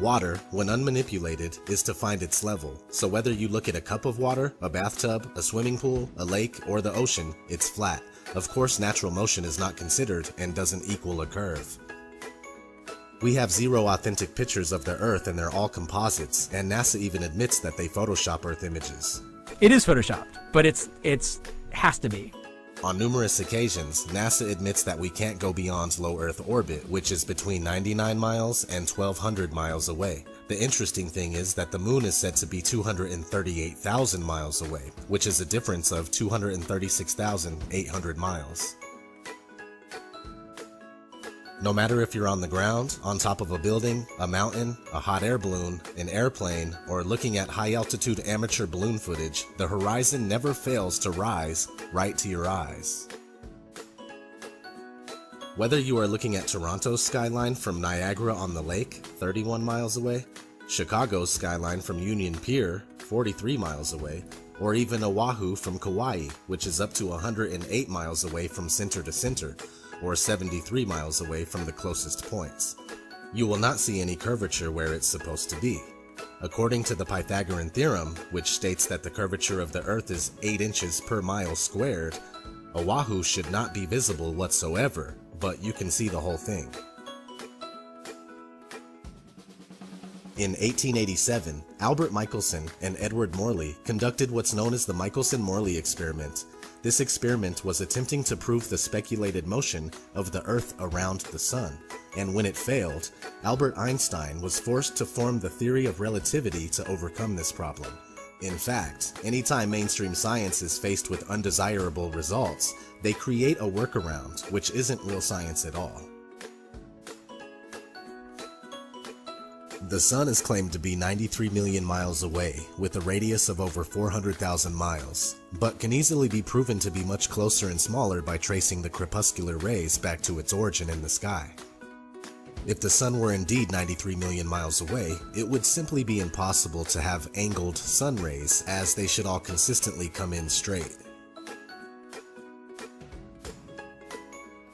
Water, when unmanipulated, is to find its level, so whether you look at a cup of water, a bathtub, a swimming pool, a lake, or the ocean, it's flat. Of course, natural motion is not considered and doesn't equal a curve. We have 0 authentic pictures of the Earth and they're all composites, and NASA even admits that they Photoshop Earth images. It is Photoshopped, but it's has to be. On numerous occasions, NASA admits that we can't go beyond low Earth orbit, which is between 99 miles and 1,200 miles away. The interesting thing is that the moon is said to be 238,000 miles away, which is a difference of 236,800 miles. No matter if you're on the ground, on top of a building, a mountain, a hot air balloon, an airplane, or looking at high-altitude amateur balloon footage, the horizon never fails to rise right to your eyes. Whether you are looking at Toronto's skyline from Niagara-on-the-Lake, 31 miles away, Chicago's skyline from Union Pier, 43 miles away, or even Oahu from Kauai, which is up to 108 miles away from center to center, or 73 miles away from the closest points. You will not see any curvature where it's supposed to be. According to the Pythagorean theorem, which states that the curvature of the Earth is 8 inches per mile squared, Oahu should not be visible whatsoever, but you can see the whole thing. In 1887, Albert Michelson and Edward Morley conducted what's known as the Michelson-Morley experiment. This experiment was attempting to prove the speculated motion of the Earth around the Sun, and when it failed, Albert Einstein was forced to form the theory of relativity to overcome this problem. In fact, anytime mainstream science is faced with undesirable results, they create a workaround, which isn't real science at all. The Sun is claimed to be 93 million miles away, with a radius of over 400,000 miles, but can easily be proven to be much closer and smaller by tracing the crepuscular rays back to its origin in the sky. If the Sun were indeed 93 million miles away, it would simply be impossible to have angled sun rays, as they should all consistently come in straight.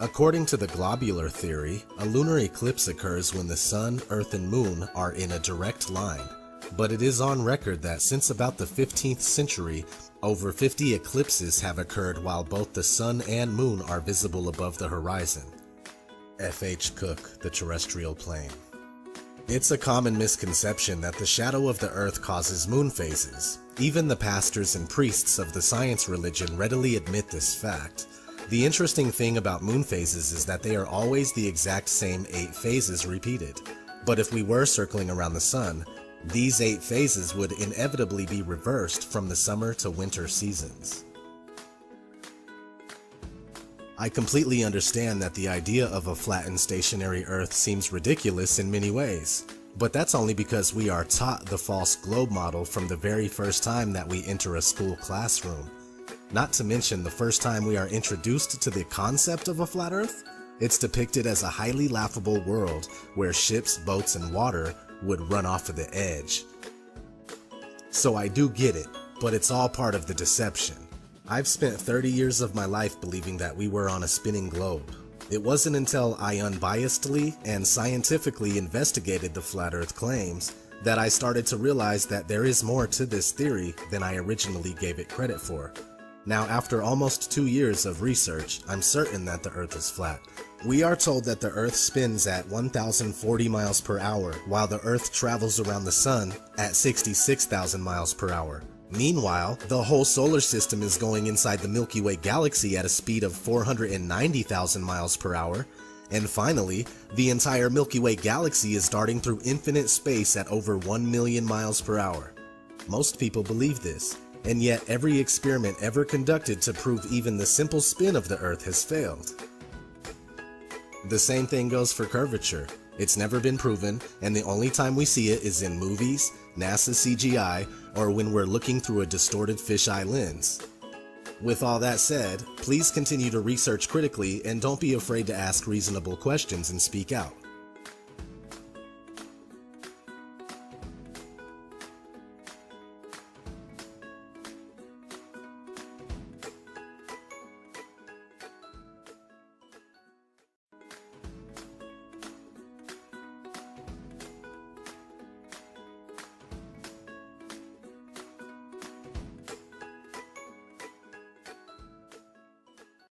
According to the globular theory, a lunar eclipse occurs when the Sun, Earth, and Moon are in a direct line, but it is on record that since about the 15th century, over 50 eclipses have occurred while both the Sun and Moon are visible above the horizon. F.H. Cook, The Terrestrial Plane. It's a common misconception that the shadow of the Earth causes moon phases. Even the pastors and priests of the science religion readily admit this fact. The interesting thing about moon phases is that they are always the exact same 8 phases repeated. But if we were circling around the Sun, these 8 phases would inevitably be reversed from the summer to winter seasons. I completely understand that the idea of a flattened stationary Earth seems ridiculous in many ways, but that's only because we are taught the false globe model from the very first time that we enter a school classroom. Not to mention the first time we are introduced to the concept of a flat Earth, it's depicted as a highly laughable world where ships, boats, and water would run off of the edge. So I do get it, but it's all part of the deception. I've spent 30 years of my life believing that we were on a spinning globe. It wasn't until I unbiasedly and scientifically investigated the flat Earth claims that I started to realize that there is more to this theory than I originally gave it credit for. Now, after almost 2 years of research, I'm certain that the Earth is flat. We are told that the Earth spins at 1,040 miles per hour, while the Earth travels around the Sun at 66,000 miles per hour. Meanwhile, the whole solar system is going inside the Milky Way galaxy at a speed of 490,000 miles per hour. And finally, the entire Milky Way galaxy is darting through infinite space at over 1 million miles per hour. Most people believe this. And yet every experiment ever conducted to prove even the simple spin of the Earth has failed. The same thing goes for curvature. It's never been proven, and the only time we see it is in movies, NASA CGI, or when we're looking through a distorted fisheye lens. With all that said, please continue to research critically and don't be afraid to ask reasonable questions and speak out.